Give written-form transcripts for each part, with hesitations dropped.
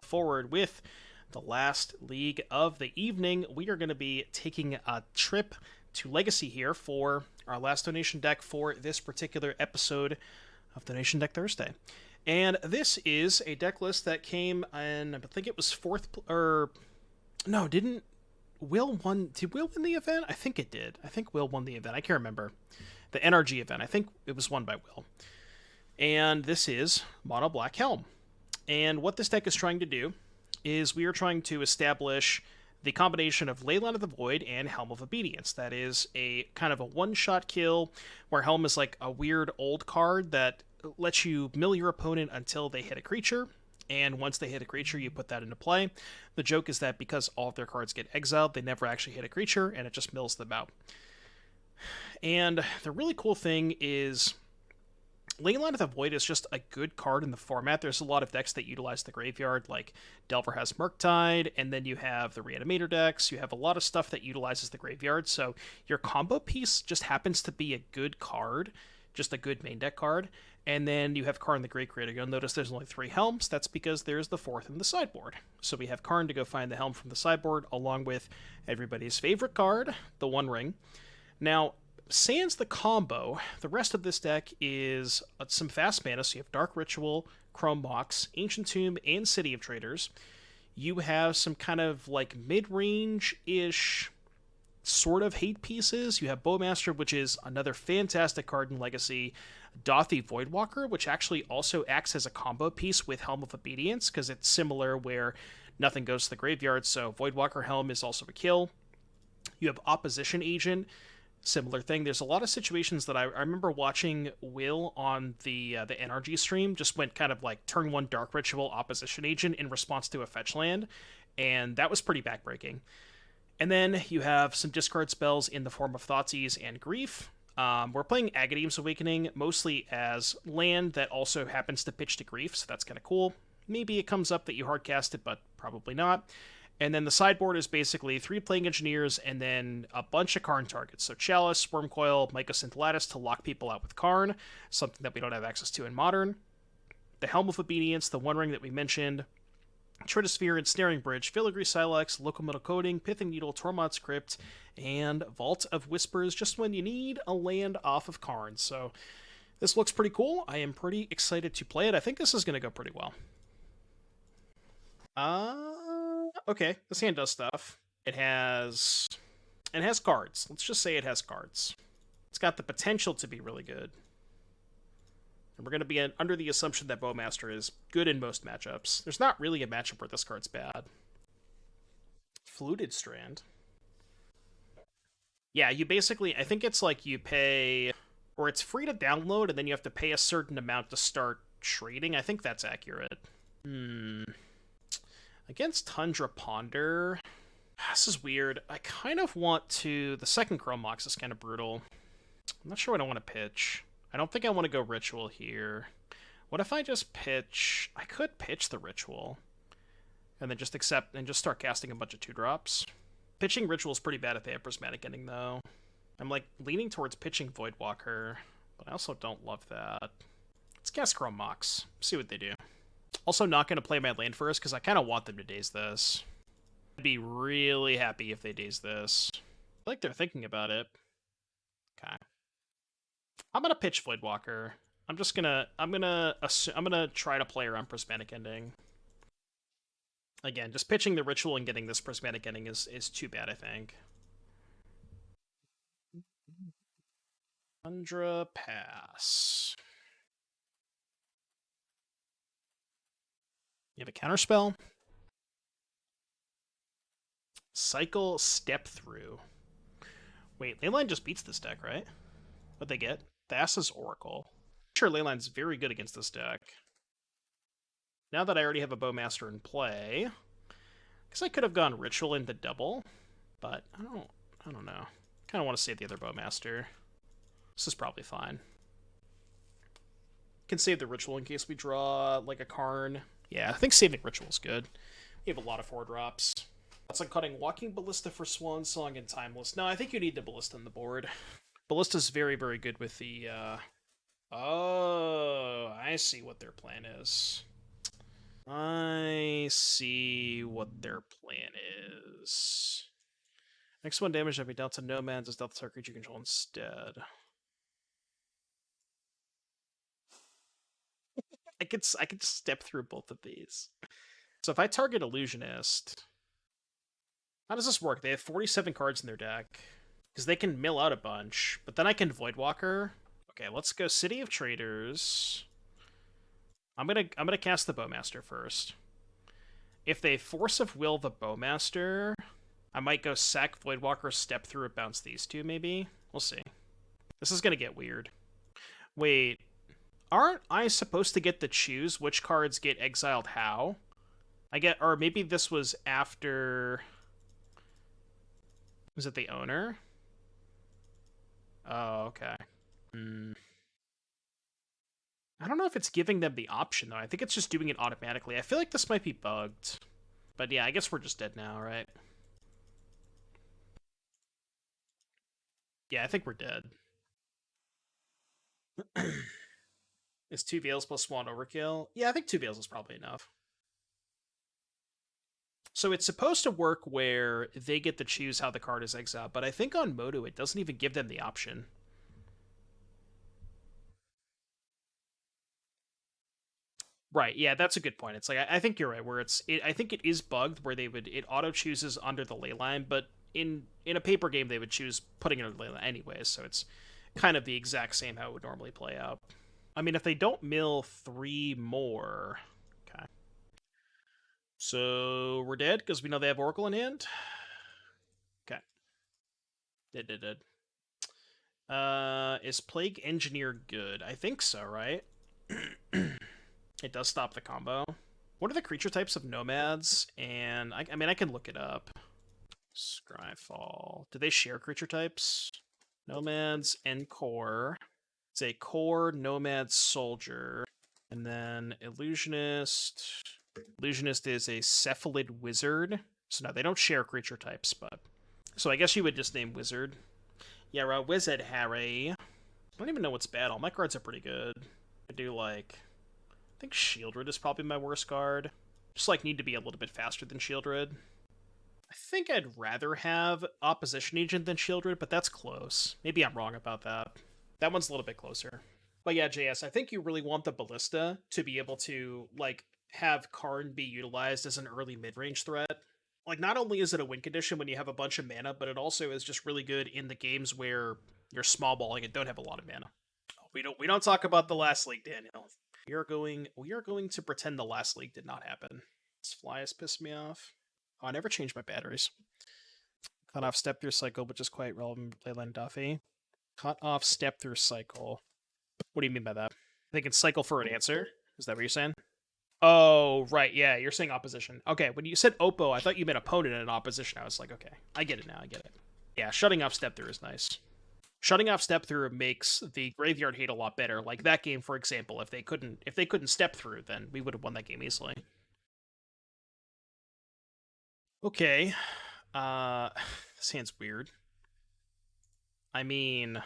forward with the last league of the evening. We are going to be taking a trip to Legacy here for our last donation deck for this particular episode of Donation Deck Thursday. And this is a deck list that came in, I think it was did Will win the event? I think it did. I think Will won the event. I can't remember. The NRG event. I think it was won by Will. And this is Mono Black Helm. And what this deck is trying to do is we are trying to establish the combination of Leyline of the Void and Helm of Obedience. That is a kind of a one-shot kill where Helm is like a weird old card that lets you mill your opponent until they hit a creature. And once they hit a creature, you put that into play. The joke is that because all of their cards get exiled, they never actually hit a creature, and it just mills them out. And the really cool thing is Leyline of the Void is just a good card in the format. There's a lot of decks that utilize the graveyard, like Delver has Murktide, and then you have the Reanimator decks. You have a lot of stuff that utilizes the graveyard, so your combo piece just happens to be a good card, just a good main deck card. And then you have Karn the Great Creator. You'll notice there's only 3 Helms. That's because there's the 4th in the sideboard. So we have Karn to go find the Helm from the sideboard, along with everybody's favorite card, the One Ring. Now, sans the combo, the rest of this deck is some fast mana. So you have Dark Ritual, Chrome Mox, Ancient Tomb, and City of Traitors. You have some kind of like mid-range-ish sort of hate pieces. You have Bowmaster, which is another fantastic card in Legacy. Dauthi Voidwalker, which actually also acts as a combo piece with Helm of Obedience, because it's similar where nothing goes to the graveyard, so Voidwalker Helm is also a kill. You have Opposition Agent, similar thing. There's a lot of situations that I remember watching Will on the NRG stream, just went kind of like turn 1 Dark Ritual Opposition Agent in response to a fetch land, and that was pretty backbreaking. And then you have some discard spells in the form of Thoughtseize and Grief. We're playing Agadeem's Awakening mostly as land that also happens to pitch to Grief, so that's kind of cool. Maybe it comes up that you hardcast it, but probably not. And then the sideboard is basically 3 Playing Engineers and then a bunch of Karn targets. So Chalice, Wurmcoil, Mycosynth Lattice to lock people out with Karn, something that we don't have access to in Modern. The Helm of Obedience, the One Ring that we mentioned. Trinisphere, Ensnaring Bridge, Filigree Sylex, Liquimetal Coating, Pithing Needle, Tormod Crypt, and Vault of Whispers, just when you need a land off of Karn. So this looks pretty cool. I am pretty excited to play it. I think this is going to go pretty well. Okay, this hand does stuff. It has cards. Let's just say it has cards. It's got the potential to be really good. And we're going to be under the assumption that Bowmaster is good in most matchups. There's not really a matchup where this card's bad. Fluted Strand. Yeah, you basically, I think it's like you pay, or it's free to download, and then you have to pay a certain amount to start trading. I think that's accurate. Against Tundra Ponder, this is weird. I kind of want to, the second Chrome Mox is kind of brutal. I'm not sure what I want to pitch. I don't think I want to go Ritual here. What if I just pitch... I could pitch the Ritual. And then just accept and just start casting a bunch of 2-drops. Pitching Ritual is pretty bad if they have Prismatic Ending, though. I'm, like, leaning towards pitching Voidwalker. But I also don't love that. Let's cast Chrome Mox. See what they do. Also not going to play my land first, because I kind of want them to daze this. I'd be really happy if they daze this. I feel like they're thinking about it. Okay. I'm gonna pitch Voidwalker. I'm gonna try to play around Prismatic Ending. Again, just pitching the Ritual and getting this Prismatic Ending is too bad, I think. Tundra Pass. You have a counterspell. Cycle Step Through. Wait, Leyline just beats this deck, right? What'd they get? Thassa's Oracle. I'm sure Leyline's very good against this deck. Now that I already have a Bowmaster in play, I guess I could have gone Ritual into double, but I don't know. Kind of want to save the other Bowmaster. This is probably fine. Can save the Ritual in case we draw like a Karn. Yeah, I think saving Ritual is good. We have a lot of 4-drops. That's like cutting Walking Ballista for Swan Song and Timeless. No, I think you need the Ballista on the board. Ballista's very, very good with the, Oh, I see what their plan is. I see what their plan is. Next one damage that be dealt to nomads is dealt to creature you control instead. I could step through both of these. So if I target Illusionist, how does this work? They have 47 cards in their deck. Because they can mill out a bunch. But then I can Voidwalker. Okay, let's go City of Traitors. I'm gonna cast the Bowmaster first. If they Force of Will the Bowmaster, I might go sack Voidwalker, step through it, bounce these two, maybe? We'll see. This is gonna get weird. Wait, aren't I supposed to get to choose which cards get exiled how? Or maybe this was after... Was it the owner? Oh, okay. I don't know if it's giving them the option, though. I think it's just doing it automatically. I feel like this might be bugged. But yeah, I guess we're just dead now, right? Yeah, I think we're dead. Is 2 Veils plus Swan overkill? Yeah, I think 2 Veils is probably enough. So it's supposed to work where they get to choose how the card is exiled, but I think on Moto it doesn't even give them the option. Right, yeah, that's a good point. It's like I think you're right. Where I think it is bugged where it auto chooses under the Leyline, but in a paper game they would choose putting it under the Leyline anyways. So it's kind of the exact same how it would normally play out. I mean, if they don't mill 3 more, okay. So we're dead because we know they have Oracle in hand. Okay, did. Is Plague Engineer good? I think so, right? It does stop the combo. What are the creature types of nomads? And I mean, I can look it up. Scryfall. Do they share creature types? Nomads and core. It's a core nomad soldier. And then illusionist. Illusionist is a cephalid wizard. So no, they don't share creature types, but... So I guess you would just name wizard. Yeah, wizard Harry. I don't even know what's bad. All my cards are pretty good. I do like... I think Sheoldred is probably my worst card. Just like need to be a little bit faster than Sheoldred. I think I'd rather have Opposition Agent than Sheoldred, but that's close. Maybe I'm wrong about that. That one's a little bit closer. But yeah, JS, I think you really want the Ballista to be able to, like, have Karn be utilized as an early mid-range threat. Like, not only is it a win condition when you have a bunch of mana, but it also is just really good in the games where you're small balling and don't have a lot of mana. We don't talk about the last league, Daniel. We are going to pretend the last league did not happen. This fly has pissed me off. Oh, I never changed my batteries. Cut off step through cycle, which is quite relevant to Leyline Dauthi. Cut off step through cycle. What do you mean by that? They can cycle for an answer? Is that what you're saying? Oh, right, yeah, you're saying opposition. Okay, when you said Oppo, I thought you meant opponent and opposition. I was like, okay, I get it now, I get it. Yeah, shutting off step through is nice. Shutting off step through makes the graveyard hate a lot better. Like that game, for example, if they couldn't step through, then we would have won that game easily. Okay. This hand's weird. I mean,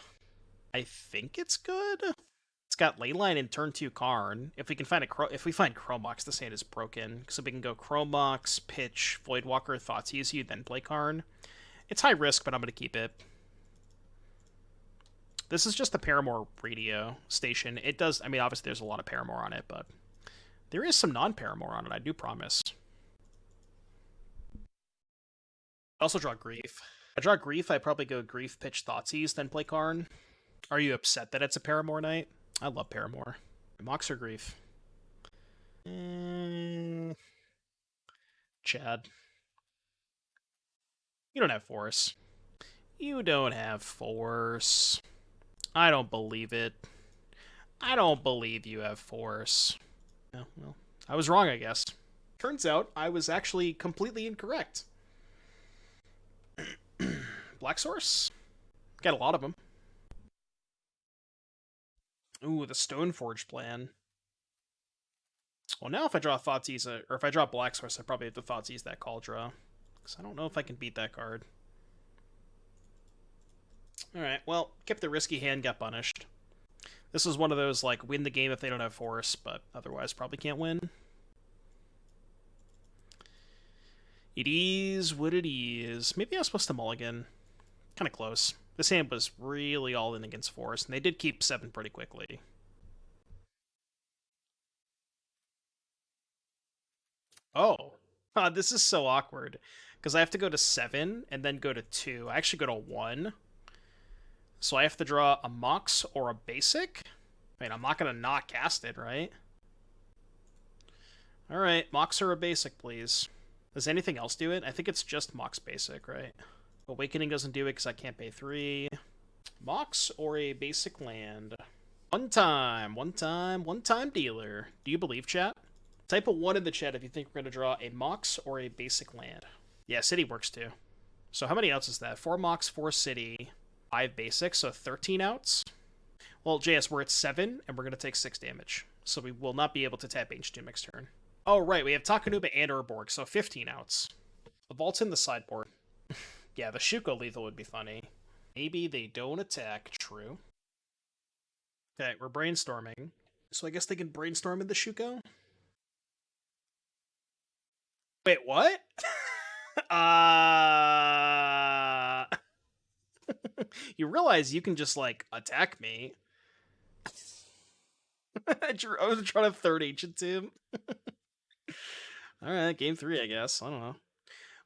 I think it's good. It's got Leyline and turn 2 Karn. If we find Chrome Mox, this hand is broken. So we can go Chrome Mox, pitch, Voidwalker, Thoughtseize you, then play Karn. It's high risk, but I'm gonna keep it. This is just the Paramore radio station. It does, I mean, obviously there's a lot of Paramore on it, but there is some non-Paramore on it, I do promise. I also draw Grief. If I draw Grief, I probably go Grief, pitch, Thoughtseize, then play Karn. Are you upset that it's a Paramore night? I love Paramore. Mox or Grief? Chad. You don't have Force. You don't have Force. I don't believe it. I don't believe you have Force. Oh, well, I was wrong, I guess. Turns out I was actually completely incorrect. Black Source? Got a lot of them. Ooh, the Stoneforge plan. Well, now if I draw Thoughtseize, or if I draw Black Source, I probably have to Thoughtseize that Cauldron. Because I don't know if I can beat that card. Alright, well, kept the risky hand, got punished. This is one of those, like, win the game if they don't have Force, but otherwise probably can't win. It is what it is. Maybe I was supposed to mulligan. Kind of close. This hand was really all in against Forest, and they did keep 7 pretty quickly. Oh. This is so awkward. Because I have to go to 7 and then go to 2. I actually go to 1. So I have to draw a Mox or a Basic. I mean, I'm not going to not cast it, right? Alright, Mox or a Basic, please. Does anything else do it? I think it's just Mox Basic, right? Awakening doesn't do it because I can't pay 3. Mox or a Basic land? One time dealer. Do you believe, chat? Type a 1 in the chat if you think we're going to draw a Mox or a Basic land. Yeah, City works too. So how many outs is that? 4 Mox, 4 City, 5 Basic, so 13 outs? Well, JS, we're at 7, and we're going to take 6 damage. So we will not be able to tap Ancient next turn. Oh, right, we have Takenuma and Urborg, so 15 outs. The vault's in the sideboard. Yeah, the Shuko lethal would be funny. Maybe they don't attack, true. Okay, we're brainstorming. So I guess they can brainstorm in the Shuko? Wait, what? You realize you can just, like, attack me. I was trying to third Ancient Tomb. Alright, game 3, I guess. I don't know.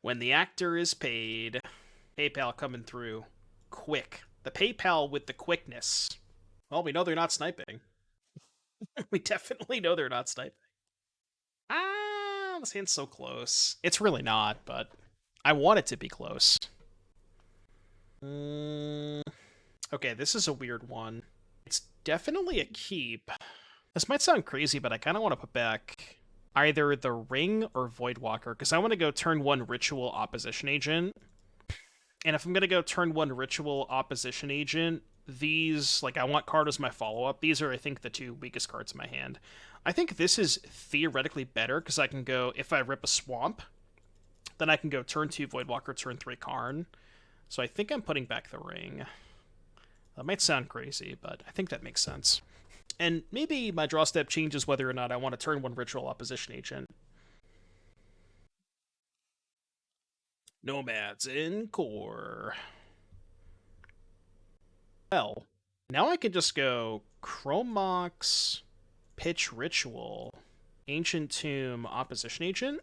When the actor is paid. PayPal coming through. Quick. The PayPal with the quickness. Well, we know they're not sniping. We definitely know they're not sniping. This hand's so close. It's really not, but I want it to be close. Okay, this is a weird one. It's definitely a keep. This might sound crazy, but I kind of want to put back either the Ring or Voidwalker, because I want to go turn 1 Ritual Opposition Agent. And if I'm going to go turn 1 Ritual Opposition Agent, these, like, I want card as my follow-up. These are, I think, the 2 weakest cards in my hand. I think this is theoretically better, because I can go, if I rip a Swamp, then I can go turn 2 Voidwalker, turn 3 Karn. So I think I'm putting back the Ring. That might sound crazy, but I think that makes sense. And maybe my draw step changes whether or not I want to turn 1 Ritual Opposition Agent. Nomads in core. Well, now I can just go Chrome Mox, Pitch Ritual, Ancient Tomb, Opposition Agent,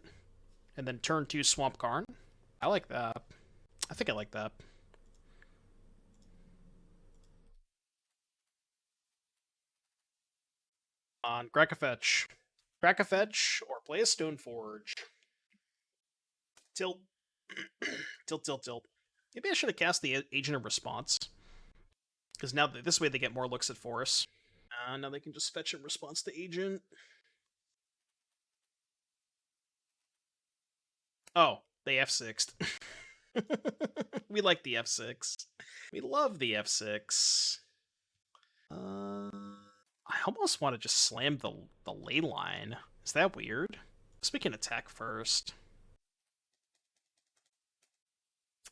and then turn 2 Swamp Karn. I like that. I think I like that. On Krakafetch. Krakafetch or play a Stoneforge. Tilt. Tilt. Maybe I should have cast the Agent of Response. Because now this way they get more looks at Forest. Now they can just fetch in response to Agent. Oh, they F6'd. We like the F6. We love the F6. I almost want to just slam the Leyline. Is that weird? Guess we can attack first.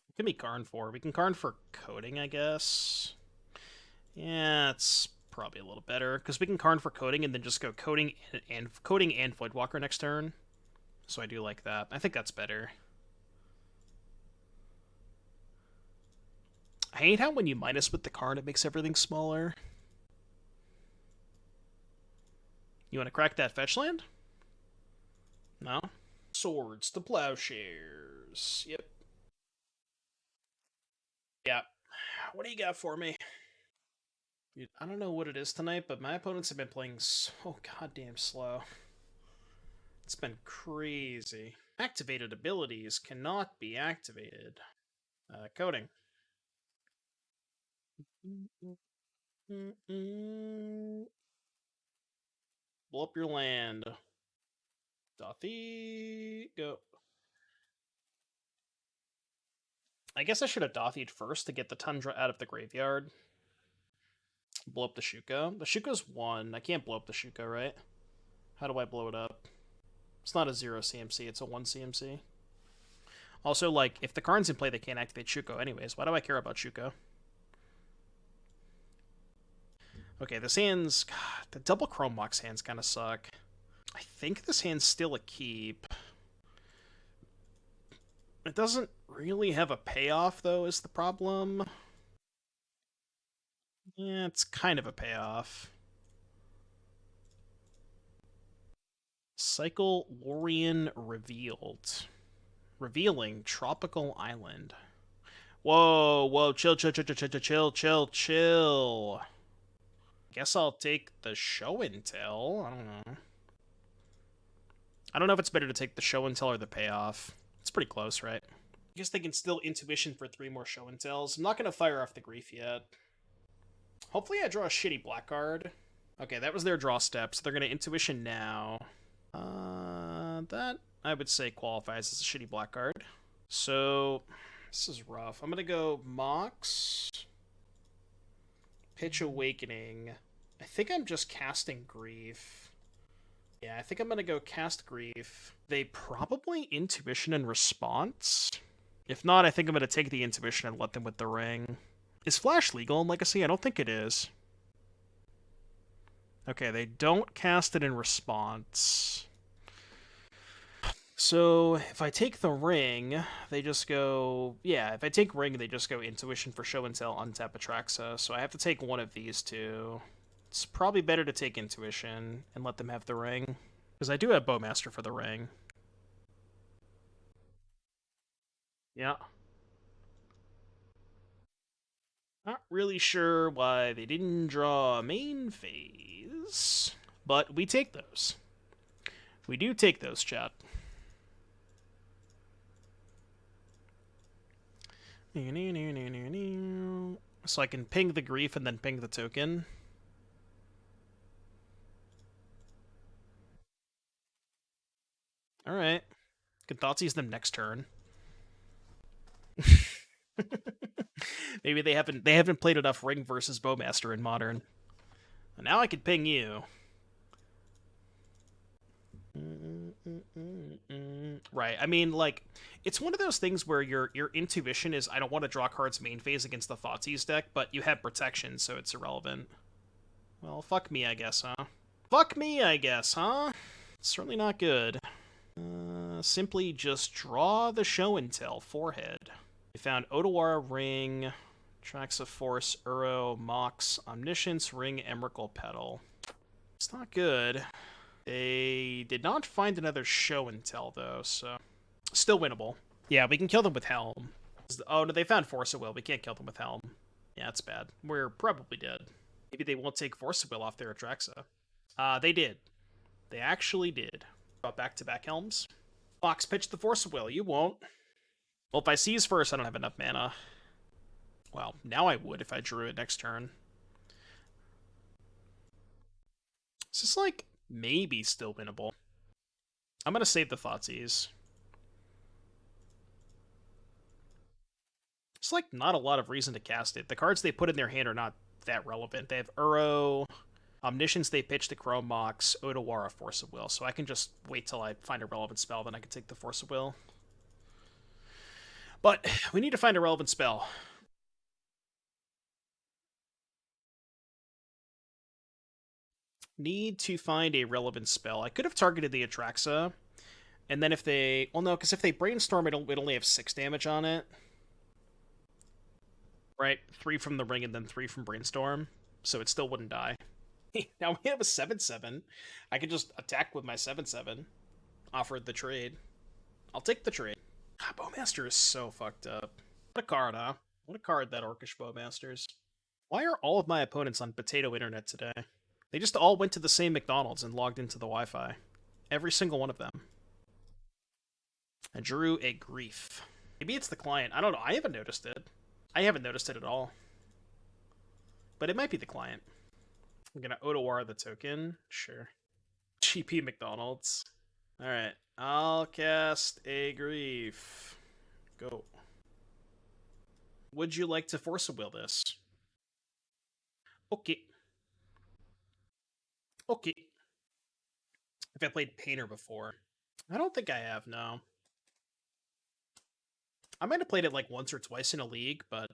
What can we Karn for? We can Karn for Coating, I guess. Yeah, it's probably a little better, because we can Karn for Coating and then just go Coating and Voidwalker next turn. So I do like that. I think that's better. I hate how when you minus with the Karn, it makes everything smaller. You want to crack that fetch land? No? Swords to Plowshares. Yep. Yeah. What do you got for me? Dude, I don't know what it is tonight, but my opponents have been playing so goddamn slow. It's been crazy. Activated abilities cannot be activated. Coding. Blow up your land. Dauthi, go. I guess I should have Dauthi'd first to get the Tundra out of the graveyard. Blow up the Shuko. The Shuko's 1. I can't blow up the Shuko, right? How do I blow it up? It's not a 0 CMC, it's a 1 CMC. Also, like, if the Karn's in play, they can't activate Shuko anyways. Why do I care about Shuko? Okay, this hand's... God, the double Chrome Mox hands kind of suck. I think this hand's still a keep. It doesn't really have a payoff, though, is the problem. Yeah, it's kind of a payoff. Cycle Lorien revealed. Revealing Tropical Island. Whoa, whoa, chill, chill, chill, chill, chill, chill, chill, chill. Guess I'll take the show and tell. I don't know. I don't know if it's better to take the show and tell or the payoff. It's pretty close, right? I guess they can still intuition for 3 more show and tells. I'm not going to fire off the grief yet. Hopefully I draw a shitty black card. Okay, that was their draw step, so they're going to intuition now. That, I would say, qualifies as a shitty black card. So, this is rough. I'm going to go Mox, Pitch Awakening. I think I'm just casting Grief. Yeah, I think I'm going to go cast Grief. They probably intuition and response. If not, I think I'm going to take the intuition and let them with the ring. Is Flash legal in Legacy? I don't think it is. Okay, they don't cast it in response. So, if I take the ring, they just go... Yeah, if I take ring, they just go intuition for show and tell, untap Atraxa. So I have to take one of these two. It's probably better to take intuition and let them have the ring. Because I do have Bowmaster for the ring. Yeah. Not really sure why they didn't draw a main phase, but we take those. We do take those, chat. So I can ping the grief and then ping the token. Alright. Can Thoughtseize them next turn. Maybe they haven't played enough Ring versus Bowmaster in Modern. And now I can ping you. Right. I mean, like, it's one of those things where your intuition is, I don't want to draw cards main phase against the Thoughtseize deck, but you have protection, so it's irrelevant. Well, fuck me, I guess, huh? Fuck me, I guess, huh? It's certainly not good. Simply just draw the show and tell forehead. We found Otawara Ring, Tracks of Force, Uro, Mox, Omniscience, Ring, Emrakul Petal. It's not good. They did not find another show and tell, though, so... Still winnable. Yeah, we can kill them with Helm. Oh, no, they found Force of Will. We can't kill them with Helm. Yeah, it's bad. We're probably dead. Maybe they won't take Force of Will off their Atraxa. They did. They actually did. Brought back-to-back Helms. Fox, pitch the Force of Will. You won't. Well, if I seize first, I don't have enough mana. Well, now I would if I drew it next turn. This is, like, maybe still winnable. I'm gonna save the Thoughtseize. It's, like, not a lot of reason to cast it. The cards they put in their hand are not that relevant. They have Uro, Omniscience they pitch to Chrome Mox, Otawara, Force of Will. So I can just wait till I find a relevant spell, then I can take the Force of Will. But we need to find a relevant spell. Need to find a relevant spell. I could have targeted the Atraxa, and then if they... Well, no, because if they Brainstorm, it only have 6 damage on it. Right? 3 from the Ring and then 3 from Brainstorm, so it still wouldn't die. Now we have a 7/7. I could just attack with my 7/7. Offered the trade. I'll take the trade. Bowmaster is so fucked up. What a card, huh? What a card, that Orcish Bowmasters. Why are all of my opponents on potato internet today? They just all went to the same McDonald's and logged into the Wi-Fi. Every single one of them. I drew a grief. Maybe it's the client. I don't know. I haven't noticed it. I haven't noticed it at all. But it might be the client. I'm gonna Otawara the token. Sure. GP McDonald's. Alright. I'll cast a grief. Go. Would you like to Force of Will this? Okay. Okay. If I played Painter before. I don't think I have, no. I might have played it like once or twice in a league, but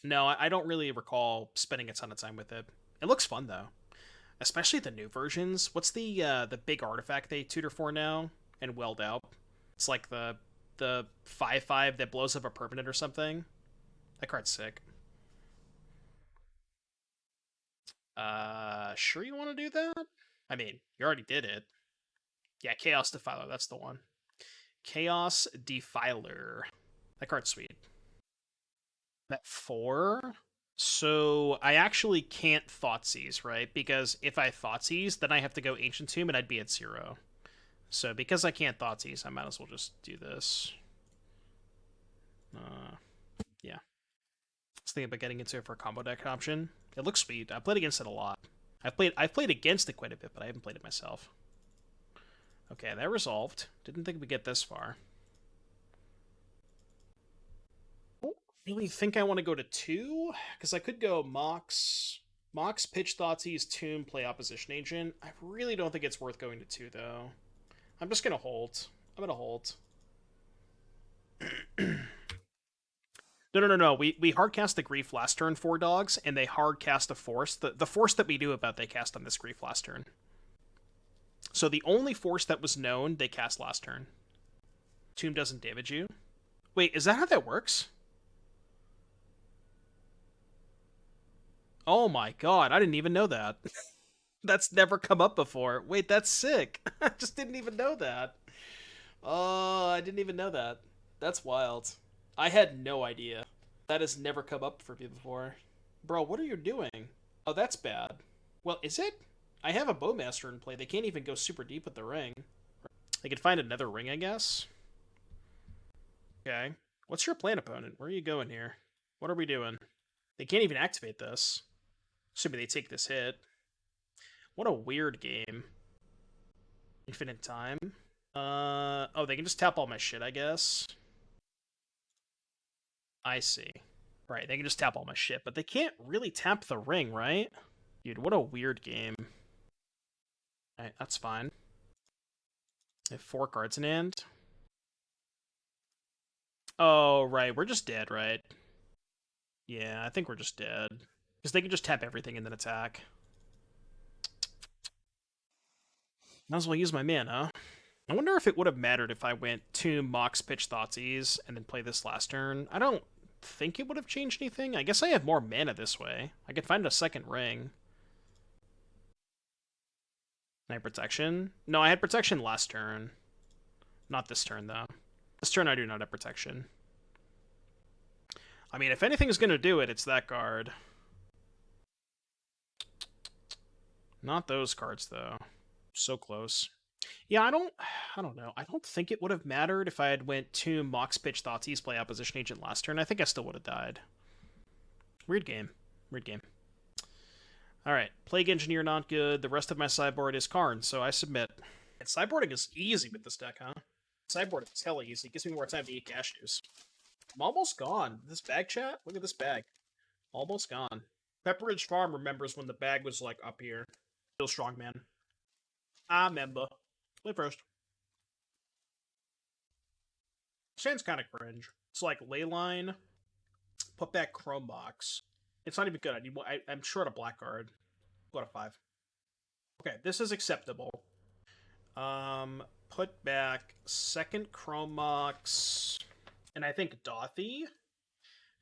no, I don't really recall spending a ton of time with it. It looks fun, though. Especially the new versions. What's the big artifact they tutor for now and weld out? It's like the the 5/5 that blows up a permanent or something. That card's sick. Sure you want to do that? I mean, you already did it. Yeah, Chaos Defiler, that's the one. Chaos Defiler. That card's sweet. That 4? So I actually can't Thoughtseize, right? Because if I Thoughtseize, then I have to go Ancient Tomb and I'd be at 0. So because I can't Thoughtseize, I might as well just do this. Yeah. I was thinking about getting into it for a combo deck option. It looks sweet. I played against it a lot. I've played against it quite a bit, but I haven't played it myself. Okay, that resolved. Didn't think we'd get this far. I don't really think I want to go to 2, because I could go Mox, Pitch, Thoughtseize, Tomb, play Opposition Agent. I really don't think it's worth going to 2, though. I'm just going to hold. I'm going to hold. No. We hardcast the Grief last turn, 4 dogs, and they hardcast a Force. The Force that we knew about, they cast on this Grief last turn. So the only Force that was known, they cast last turn. Tomb doesn't damage you. Wait, is that how that works? Oh my god, I didn't even know that. That's never come up before. Wait, that's sick. I just didn't even know that. Oh, I didn't even know that. That's wild. I had no idea. That has never come up for me before. Bro, what are you doing? Oh, that's bad. Well, is it? I have a Bowmaster in play. They can't even go super deep with the ring. They could find another ring, I guess. Okay. What's your plan, opponent? Where are you going here? What are we doing? They can't even activate this. Assuming they take this hit. What a weird game. Infinite time. Oh, they can just tap all my shit, I guess. I see. Right, they can just tap all my shit, but they can't really tap the ring, right? Dude, what a weird game. Alright, that's fine. I have 4 cards in hand. Oh, right, we're just dead, right? Yeah, I think we're just dead. Because they can just tap everything and then attack. Might as well use my mana. I wonder if it would have mattered if I went to Mox, Pitch, Thoughtseize, and then play this last turn. I don't think it would have changed anything. I guess I have more mana this way. I could find a second ring. I have protection? No, I had protection last turn. Not this turn, though. This turn I do not have protection. I mean, if anything's going to do it, it's that card. Not those cards, though. So close. Yeah, I don't know. I don't think it would have mattered if I had went to Mox, Pitch, Thoughtseize, play Opposition Agent last turn. I think I still would have died. Weird game. Weird game. Alright, Plague Engineer not good. The rest of my sideboard is Karn, so I submit. And sideboarding is easy with this deck, huh? Sideboarding is hella easy. It gives me more time to eat cashews. I'm almost gone. This bag chat? Look at this bag. Almost gone. Pepperidge Farm remembers when the bag was, like, up here. Feel strong, man. I remember. Play first. Sounds kind of cringe. It's like Leyline, put back Chrome Mox. It's not even good. I'm short a black card. Go to 5. Okay, this is acceptable. Put back second Chrome Mox, and I think Dauthi.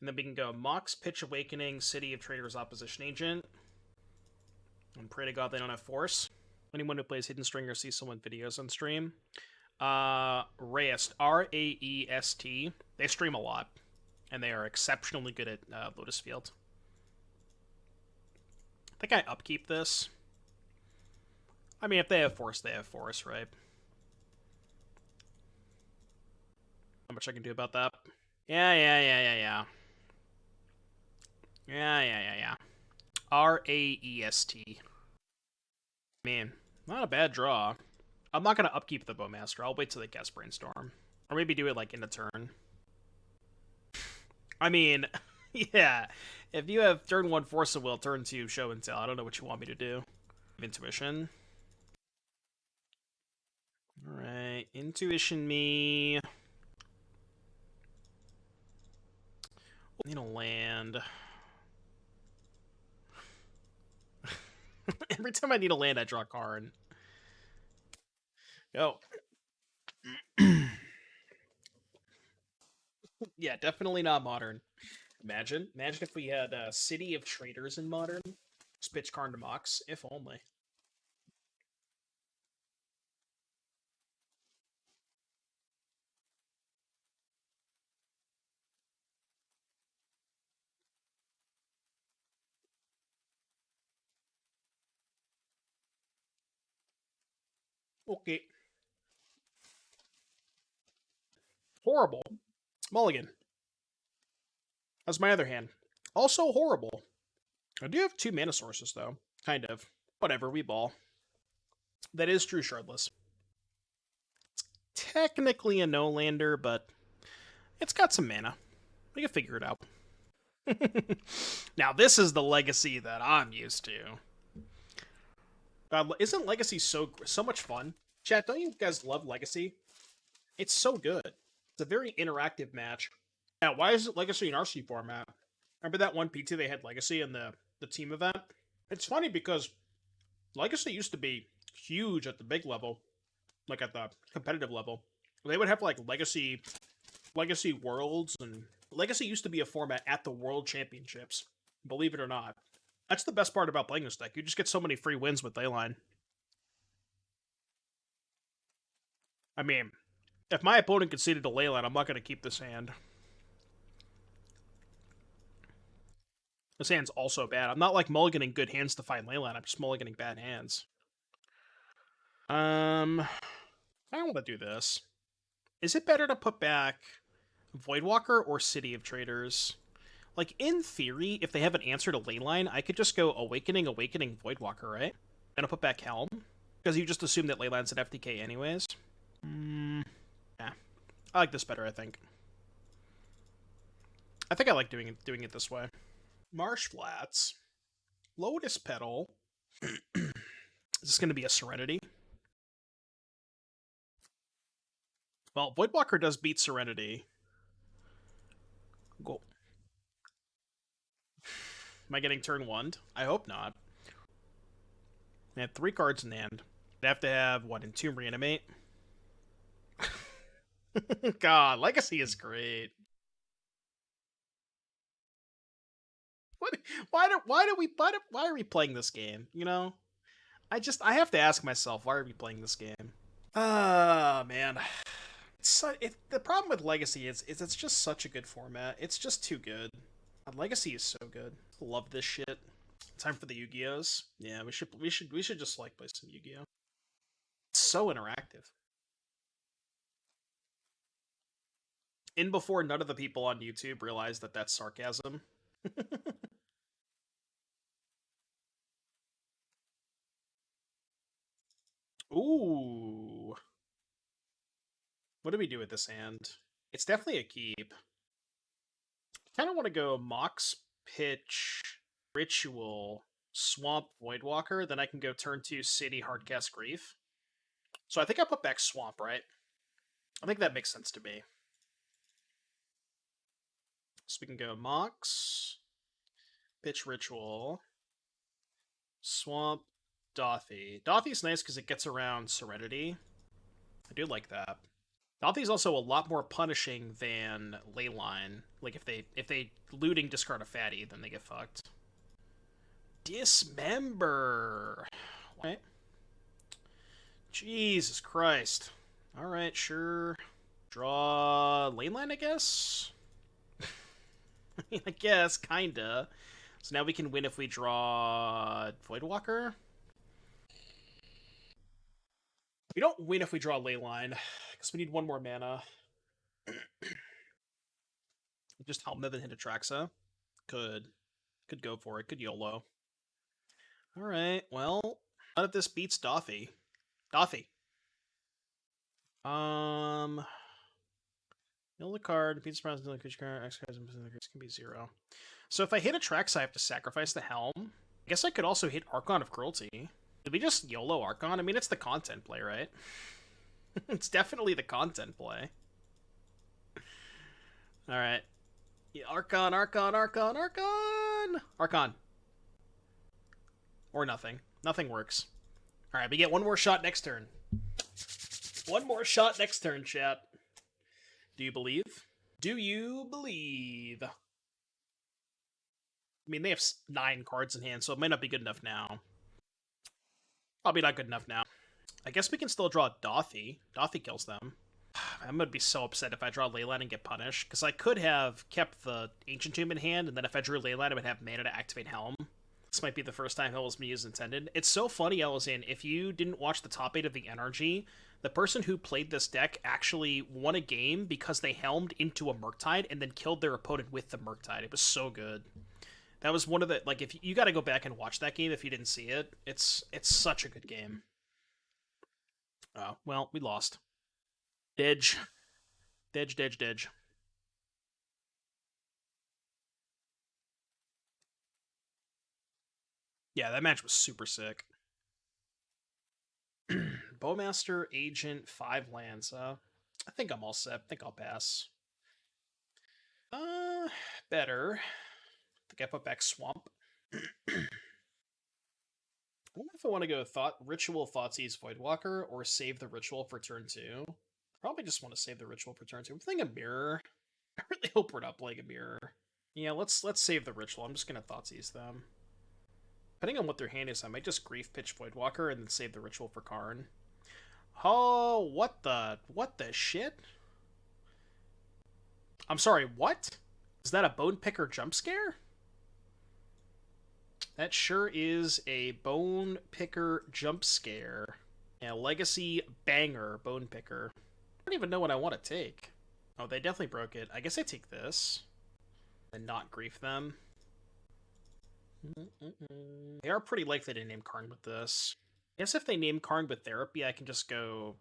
And then we can go Mox, Pitch Awakening, City of Traitors, Opposition Agent. And pray to God they don't have Force. Anyone who plays Hidden String or sees someone videos on stream. Raest, R-A-E-S-T. They stream a lot, and they are exceptionally good at Lotus Field. I think I upkeep this. I mean, if they have Force, they have Force, right? Not much I can do about that. Yeah. R-A-E-S-T. Man, not a bad draw. I'm not going to upkeep the Bowmaster. I'll wait till they cast Brainstorm. Or maybe do it, like, in a turn. I mean, yeah. If you have turn 1 Force of Will, turn 2 Show and Tell, I don't know what you want me to do. Intuition. Alright, Intuition me. Need a land. Every time I need a land, I draw Karn. Go. Yeah, definitely not modern. Imagine if we had City of Traitors in modern. Spitch Karn to Mox, if only. Okay. Horrible. Mulligan. That's my other hand. Also horrible. I do have 2 mana sources, though. Kind of. Whatever, we ball. That is true, Shardless. It's technically a no-lander, but it's got some mana. We can figure it out. Now, this is the legacy that I'm used to. Isn't Legacy so much fun? Chat, don't you guys love Legacy? It's so good. It's a very interactive match. Now, why is it Legacy in RC format? Remember that one PT they had Legacy in the team event? It's funny because Legacy used to be huge at the big level, like at the competitive level. They would have like Legacy Worlds, and Legacy used to be a format at the World Championships. Believe it or not. That's the best part about playing this deck. You just get so many free wins with Leyline. I mean, if my opponent conceded to Leyline, I'm not going to keep this hand. This hand's also bad. I'm not like mulliganing good hands to find Leyline. I'm just mulliganing bad hands. I don't want to do this. Is it better to put back Voidwalker or City of Traitors? Like, in theory, if they have an answer to Leyline, I could just go Awakening, Voidwalker, right? And I'll put back Helm. Because you just assume that Leyline's an FTK anyways. Yeah. I like this better, I think. I think I like doing it this way. Marsh Flats. Lotus Petal. Is this going to be a Serenity? Well, Voidwalker does beat Serenity. Go. Am I getting turn 1'd? I hope not. I had 3 cards in hand. I'd have to have, what, Entomb Reanimate? God, Legacy is great. Why are we playing this game? You know, I have to ask myself, why are we playing this game? Ah, man. The problem with Legacy is it's just such a good format. It's just too good. Legacy is so good. Love this shit. Time for the Yu-Gi-Ohs. Yeah, we should just like play some Yu-Gi-Oh. It's so interactive. In before none of the people on YouTube realized that that's sarcasm. Ooh. What do we do with this hand? It's definitely a keep. I kind of want to go Mox, Pitch, Ritual, Swamp, Voidwalker. Then I can go turn 2 City, Hardcast, Grief. So I think I put back Swamp, right? I think that makes sense to me. So we can go Mox, Pitch, Ritual, Swamp, Dauthi. Dauthi's nice because it gets around Serenity. I do like that. Dauthi's also a lot more punishing than Leyline. Like if they looting discard a fatty, then they get fucked. Dismember. What? Jesus Christ. Alright, sure. Draw Leyline, I guess? I mean, I guess, kinda. So now we can win if we draw Voidwalker. We don't win if we draw Leyline, because we need 1 more mana. Just Helm Dono hit Atraxa. Could go for it. Could YOLO. Alright, well, what if this beats Dauthi? Dauthi. Mill the card, beats the the creature card, X cards, and the creature can be 0. So if I hit Atraxa, I have to sacrifice the Helm. I guess I could also hit Archon of Cruelty. Did we just YOLO Archon? I mean, it's the content play, right? It's definitely the content play. Alright. Yeah, Archon. Archon. Or nothing. Nothing works. Alright, we get 1 more shot next turn. 1 more shot next turn, chat. Do you believe? Do you believe? I mean, they have 9 cards in hand, so it might not be good enough now. Probably not good enough now. I guess we can still draw Dauthi. Dauthi kills them. I'm gonna be so upset if I draw Leyline and get punished, because I could have kept the Ancient Tomb in hand, and then if I drew Leyline, I would have mana to activate Helm. This might be the first time Helm was being used intended. It's so funny, Elizan, if you didn't watch the top 8 of the Energy, the person who played this deck actually won a game because they helmed into a Murktide and then killed their opponent with the Murktide. It was so good. That was one of the, like, if you got to go back and watch that game if you didn't see it. It's such a good game. Oh, well, we lost. Didge. Didge. Yeah, that match was super sick. Bowmaster, Agent, 5 lands. I think I'm all set. I think I'll pass. Better. I think I put back Swamp. I wonder if I want to go Ritual Thoughtseize Voidwalker or save the Ritual for turn 2. Probably just want to save the Ritual for turn 2. I'm thinking a Mirror. I really hope we're not playing a Mirror. Yeah, let's save the Ritual. I'm just gonna Thoughtseize them. Depending on what their hand is, I might just Grief Pitch Voidwalker and then save the Ritual for Karn. Oh, what the shit? I'm sorry, what? Is that a Bone Picker jump scare? That sure is a Bone Picker jump scare. And a Legacy banger Bone Picker. I don't even know what I want to take. Oh, they definitely broke it. I guess I take this. And not grief them. They are pretty likely to name Karn with this. I guess if they name Karn with Therapy, I can just go,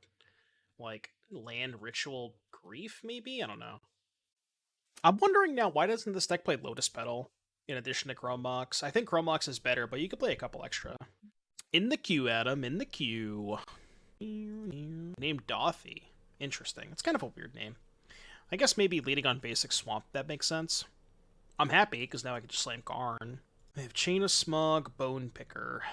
like, land Ritual Grief, maybe? I don't know. I'm wondering now, why doesn't this deck play Lotus Petal in addition to Chrome Mox? I think Chrome Mox is better, but you could play a couple extra. In the queue, Adam, in the queue. Named Dauthi. Interesting. It's kind of a weird name. I guess maybe leading on basic Swamp, that makes sense. I'm happy, because now I can just slam Karn. They have Chain of Smog, Bone Picker.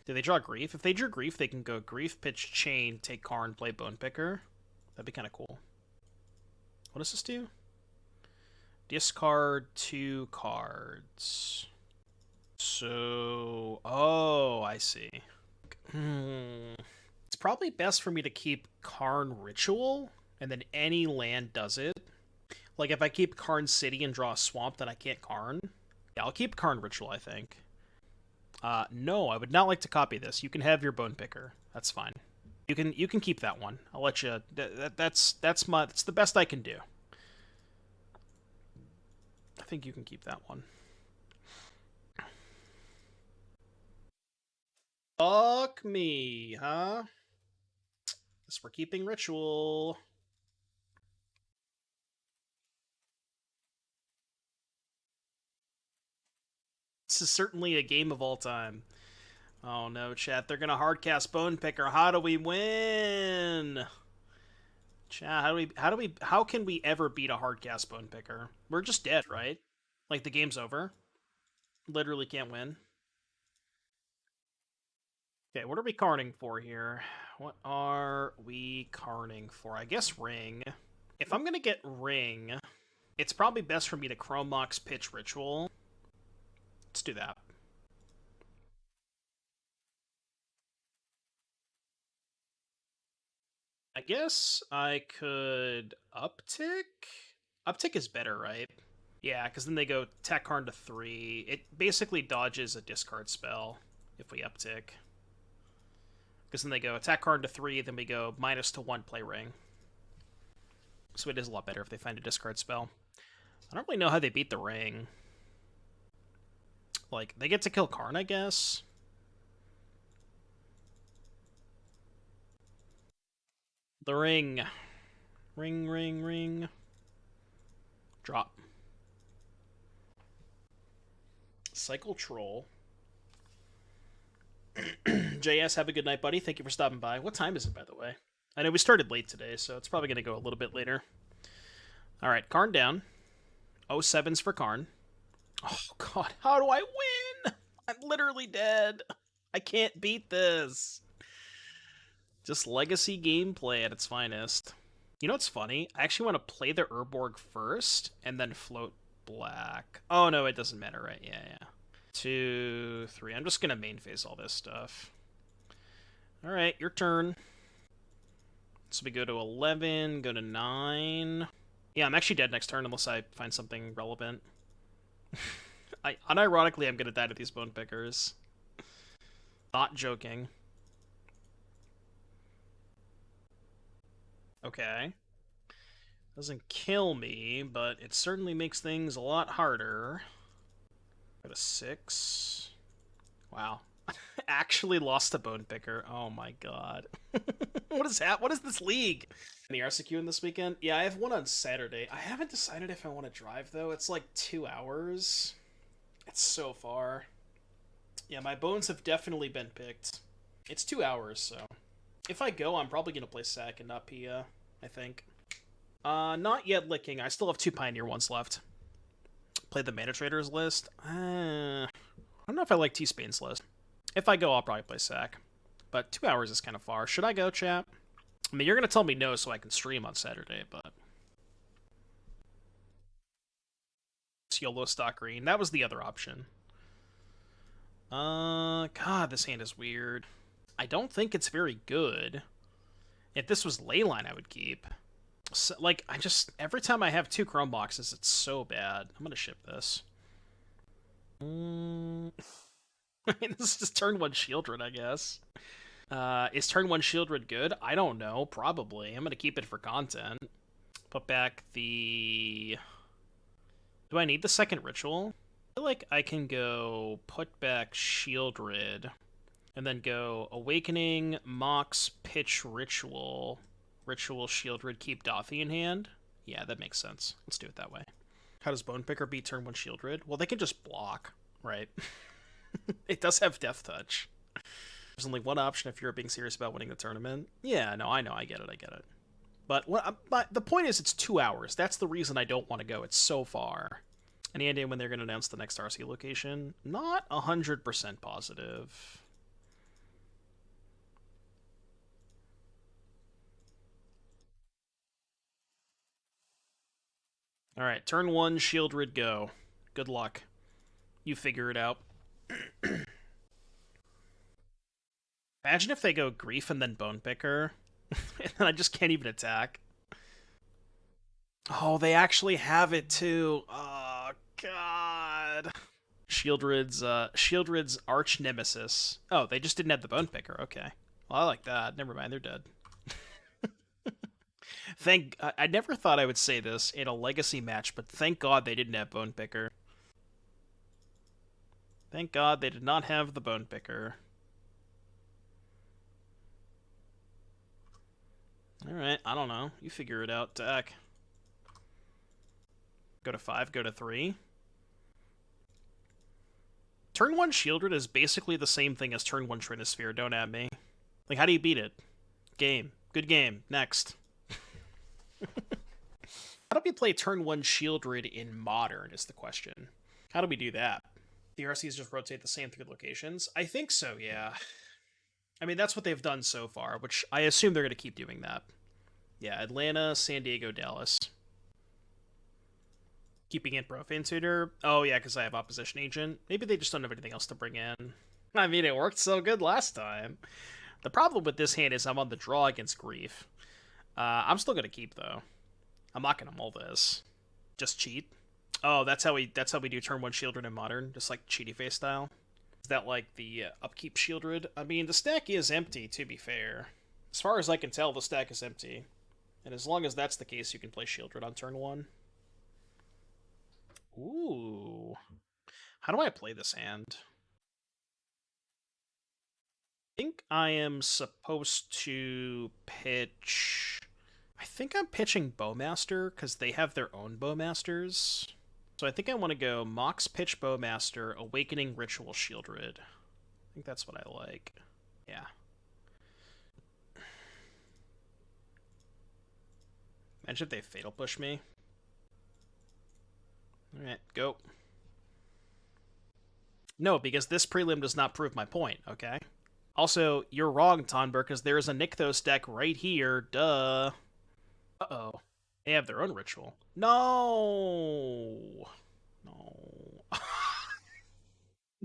Do they draw Grief? If they drew Grief, they can go Grief, Pitch, Chain, take Karn, play Bone Picker. That'd be kind of cool. What does this do? Discard 2 cards. So... Oh, I see. It's probably best for me to keep Karn Ritual, and then any land does it. Like, if I keep Karn City and draw a Swamp, then I can't Karn. Yeah, I'll keep Karn Ritual, I think. No, I would not like to copy this. You can have your Bone Picker. That's fine. You can keep that one. I'll let you... That's the best I can do. I think you can keep that one. Fuck me, huh? Guess we're keeping Ritual. This is certainly a game of all time. Oh no, chat. They're gonna hardcast Bone Picker. How do we win? Chat, how can we ever beat a hardcast Bone Picker? We're just dead, right? Like, the game's over. Literally can't win. Okay, what are we carning for here? What are we carning for? I guess Ring. If I'm gonna get Ring, it's probably best for me to Chrome Mox pitch Ritual. Let's do that. I guess I could Uptick? Uptick is better, right? Yeah, because then they go Tech Karn to 3. It basically dodges a discard spell if we Uptick. Because then they go attack Karn to 3, then we go -1 play Ring. So it is a lot better if they find a discard spell. I don't really know how they beat the Ring. Like, they get to kill Karn, I guess? The Ring. Ring. Drop. Cycle Troll. JS, have a good night, buddy. Thank you for stopping by. What time is it, by the way? I know we started late today, so it's probably going to go a little bit later. Alright, Karn down. 07s for Karn. Oh, God. How do I win? I'm literally dead. I can't beat this. Just legacy gameplay at its finest. You know what's funny? I actually want to play the Urborg first and then float black. Oh no, it doesn't matter, right? Yeah, yeah. 2, 3. I'm just gonna main phase all this stuff. All right, your turn. So we go to 11, go to 9. Yeah, I'm actually dead next turn unless I find something relevant. Unironically, I'm gonna die to these bone pickers. Not joking. Okay. Doesn't kill me, but it certainly makes things a lot harder. Got a 6. Wow. Actually lost a bone picker. Oh my god. What is that? What is this league? Any RCQ in this weekend? Yeah, I have one on Saturday. I haven't decided if I want to drive though. It's like 2 hours. It's so far. Yeah, my bones have definitely been picked. It's 2 hours, so if I go, I'm probably gonna play Sack and not Pia, I think. Not yet licking. I still have 2 Pioneer ones left. Play the Mana Traders list. I don't know if I like T-Spain's list. If I go, I'll probably play Sack. But 2 hours is kind of far. Should I go, chat? I mean, you're going to tell me no so I can stream on Saturday, but... It's YOLO stock green. That was the other option. God, this hand is weird. I don't think it's very good. If this was Leyline, I would keep. So, like, every time I have 2 Chrome Moxes, it's so bad. I'm going to ship this. I mean, this is just turn 1 Sheoldred, I guess. Is turn 1 Sheoldred good? I don't know. Probably. I'm going to keep it for content. Put back the... Do I need the second ritual? I feel like I can go put back Sheoldred, and then go Awakening, Mox, Pitch, Ritual, Sheoldred, keep Dauthi in hand. Yeah, that makes sense. Let's do it that way. How does Bone Picker beat turn 1 Sheoldred? Well, they can just block, right? It does have Death Touch. There's only one option if you're being serious about winning the tournament. Yeah, no, I know, I get it. But the point is, it's 2 hours. That's the reason I don't want to go. It's so far. Any idea when they're going to announce the next RC location? Not 100% positive. Alright, turn 1, Sheoldred, go. Good luck. You figure it out. Imagine if they go Grief and then Bone Picker. And then I just can't even attack. Oh, they actually have it too. Oh, God. Sheoldred's arch nemesis. Oh, they just didn't have the Bone Picker. Okay. Well, I like that. Never mind, they're dead. I never thought I would say this in a legacy match, but thank God they didn't have Bone Picker. Thank God they did not have the Bone Picker. Alright, I don't know. You figure it out, Dak. Go to 5, go to 3. Turn 1 Sheoldred is basically the same thing as turn 1 Trinisphere, don't at me. Like, how do you beat it? Game. Good game. Next. How do we play turn 1 Sheoldred in Modern is the question. How do we do that? The RCs just rotate the same 3 locations? I think so, yeah. I mean, that's what they've done so far, which I assume they're going to keep doing that. Yeah, Atlanta, San Diego, Dallas. Keeping it Profane Tutor? Oh, yeah, because I have Opposition Agent. Maybe they just don't have anything else to bring in. I mean, it worked so good last time. The problem with this hand is I'm on the draw against Grief. I'm still going to keep, though. I'm not going to mull this. Just cheat. Oh, that's how we do turn 1 Sheoldred in Modern, just like cheaty face style. Is that like the upkeep Sheoldred? I mean, the stack is empty, to be fair. As far as I can tell, the stack is empty. And as long as that's the case, you can play Sheoldred on turn 1. Ooh. How do I play this hand? I think I am supposed to pitch... I think I'm pitching Bowmaster, because they have their own Bowmasters. So I think I want to go Mox, Pitch, Bowmaster, Awakening, Ritual, Sheoldred. I think that's what I like. Yeah. Imagine if they Fatal Push me. Alright, go. No, because this prelim does not prove my point, okay? Also, you're wrong, Tonber, because there is a Nykthos deck right here. Duh. Uh-oh. They have their own ritual. No! No.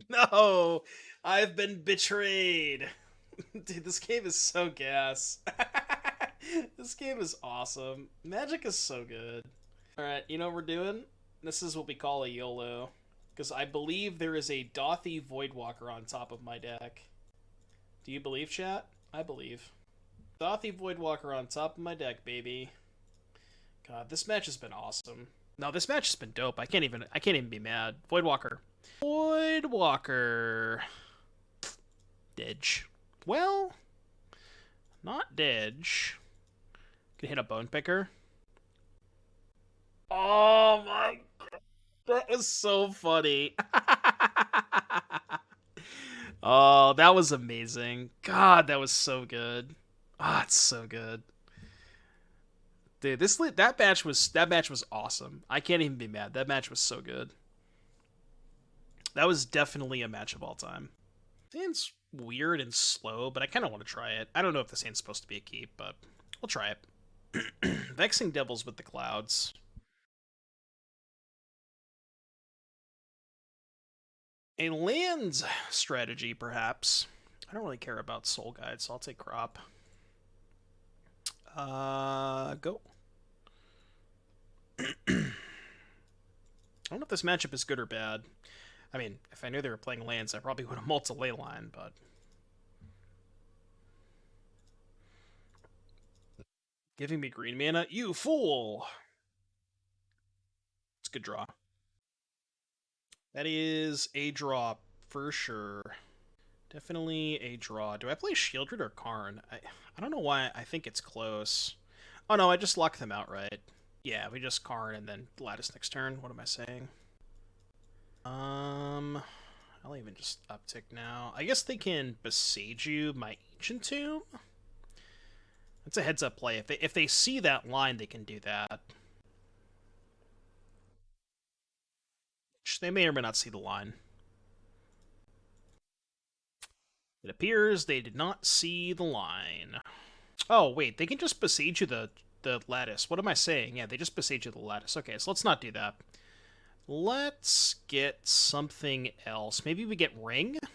No! I've been betrayed! Dude, this game is so gas. This game is awesome. Magic is so good. Alright, you know what we're doing? This is what we call a YOLO. Because I believe there is a Dauthi Voidwalker on top of my deck. Do you believe, chat? I believe. Dauthi Voidwalker on top of my deck, baby. God, this match has been awesome. No, this match has been dope. I can't even be mad. Voidwalker. Voidwalker. Dedge. Well, not Dedge. Could hit a Bone Picker. Oh my god. That was so funny. Oh, that was amazing. God, that was so good. Ah, oh, it's so good. Dude, that match was awesome. I can't even be mad. That match was so good. That was definitely a match of all time. It's weird and slow, but I kind of want to try it. I don't know if this hand's supposed to be a keep, but we'll try it. Vexing Devils with the Clouds. A land strategy, perhaps. I don't really care about Soul Guide, so I'll take Crop. Go. I don't know if this matchup is good or bad. I mean, if I knew they were playing lands, I probably would have multi Leyline, but... Giving me green mana? You fool! It's a good draw. That is a draw, for sure. Definitely a draw. Do I play Sheoldred or Karn? I don't know why I think it's close. Oh no, I just locked them out, right? Yeah, we just Karn and then Lattice next turn. What am I saying? I'll even just uptick now. I guess they can Besage you my Ancient Tomb? That's a heads-up play. If they see that line, they can do that. Which they may or may not see the line. It appears they did not see the line. Oh, wait, they can just Besage you the Lattice. What am I saying? Yeah, they just Besage you the Lattice. Okay, so let's not do that. Let's get something else. Maybe we get Ring? I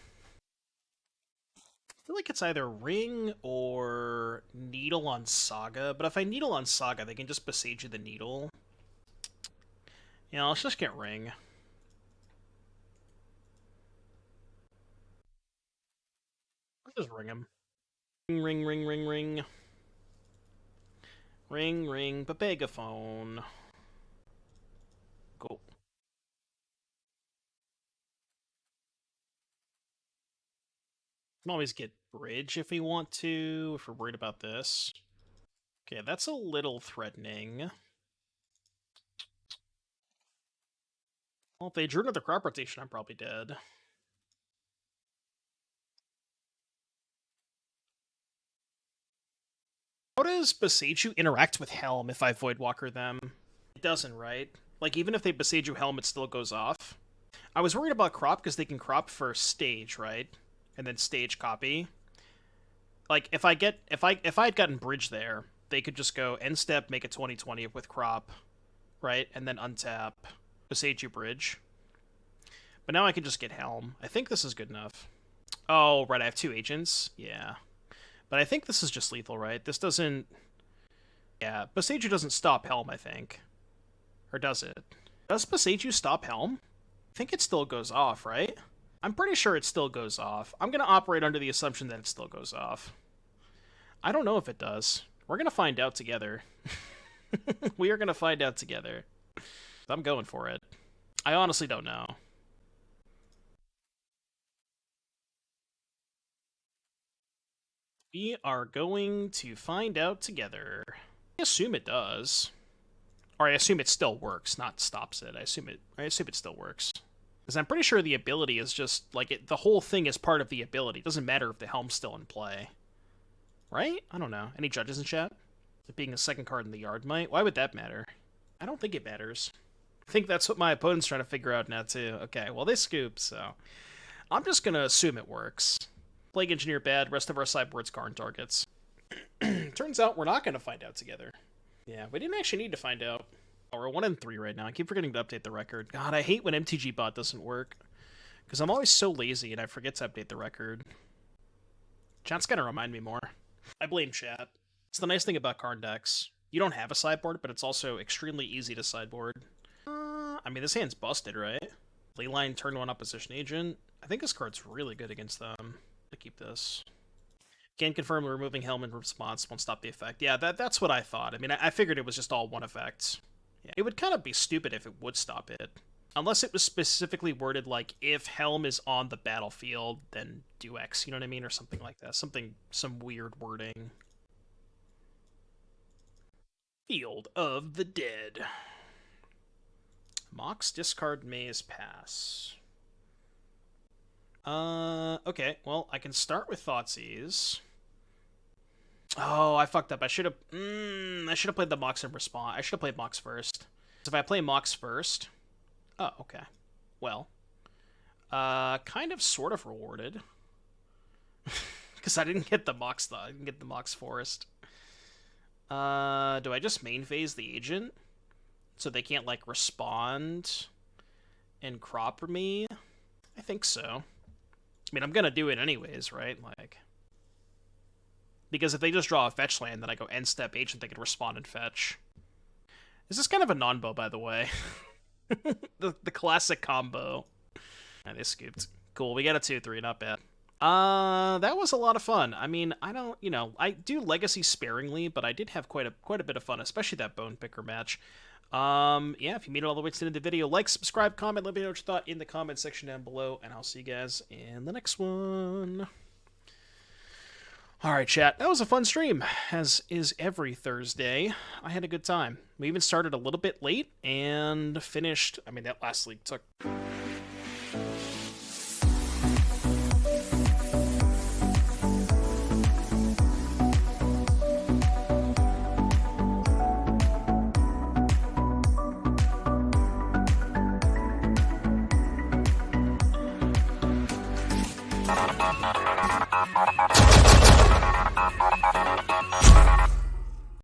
feel like it's either Ring or Needle on Saga, but if I Needle on Saga, they can just Besage you the Needle. Yeah, let's just get Ring. Let's just ring him. Ring, ring, ring, ring, ring. Ring, ring, Babegaphone. Go. We can always get Bridge if we want to, if we're worried about this. Okay, that's a little threatening. Well, if they drew another crop rotation, I'm probably dead. How does Besage you interact with Helm if I Voidwalker them? It doesn't, right? Like, even if they Besage you Helm, it still goes off. I was worried about crop because they can crop for stage, right? And then stage copy. Like, if I had gotten Bridge there, they could just go end step, make a 20/20 with crop, right? And then untap, Besage you Bridge. But now I can just get Helm. I think this is good enough. Oh, right, I have 2 agents. Yeah. But I think this is just lethal, right? This doesn't... Yeah, Besage you doesn't stop Helm, I think. Or does it? Does Besage you stop Helm? I think it still goes off, right? I'm pretty sure it still goes off. I'm going to operate under the assumption that it still goes off. I don't know if it does. We're going to find out together. We are going to find out together. I'm going for it. I honestly don't know. We are going to find out together. I assume it does. Or I assume it still works, not stops it. I assume it still works. Because I'm pretty sure the ability is just, like, the whole thing is part of the ability. It doesn't matter if the Helm's still in play. Right? I don't know. Any judges in chat? It being a second card in the yard might? Why would that matter? I don't think it matters. I think that's what my opponent's trying to figure out now, too. Okay, well, they scoop, so... I'm just gonna assume it works. Plague Engineer bad, rest of our sideboard's Karn targets. Turns out we're not gonna find out together. Yeah, we didn't actually need to find out. Oh, we're 1-3 right now. I keep forgetting to update the record. God, I hate when MTG bot doesn't work. Because I'm always so lazy and I forget to update the record. Chat's gotta remind me more. I blame chat. It's the nice thing about Karn decks. You don't have a sideboard, but it's also extremely easy to sideboard. I mean, this hand's busted, right? Leyline, turn 1 opposition agent. I think this card's really good against them. To keep this. Can confirm removing Helm in response won't stop the effect. Yeah, that's what I thought. I mean, I figured it was just all one effect. Yeah, it would kind of be stupid if it would stop it. Unless it was specifically worded like, if Helm is on the battlefield, then do X, you know what I mean? Or something like that. Some weird wording. Field of the Dead. Mox, discard, Maze, pass. Okay, well, I can start with Thoughtseize. Oh, I fucked up. I should have played the Mox in response. I should have played Mox first. So if I play Mox first... Oh, okay. Well. Kind of sort of rewarded. Because I didn't get the Mox, though. I didn't get the Mox Forest. Do I just main phase the agent? So they can't, like, respond and crop me? I think so. I mean, I'm gonna do it anyways, right? Like... Because if they just draw a fetch land, then I go end step agent, they can respond and fetch. This is kind of a non-bow, by the way. the classic combo. And they scooped. Cool, we got a 2-3, not bad. That was a lot of fun. I mean, I don't, you know, I do Legacy sparingly, but I did have quite a bit of fun, especially that Bone Picker match. Yeah, if you made it all the way to the end of the video, like, subscribe, comment, let me know what you thought in the comment section down below, and I'll see you guys in the next one. Alright, chat, that was a fun stream, as is every Thursday. I had a good time. We even started a little bit late, and finished... I mean, that last league took...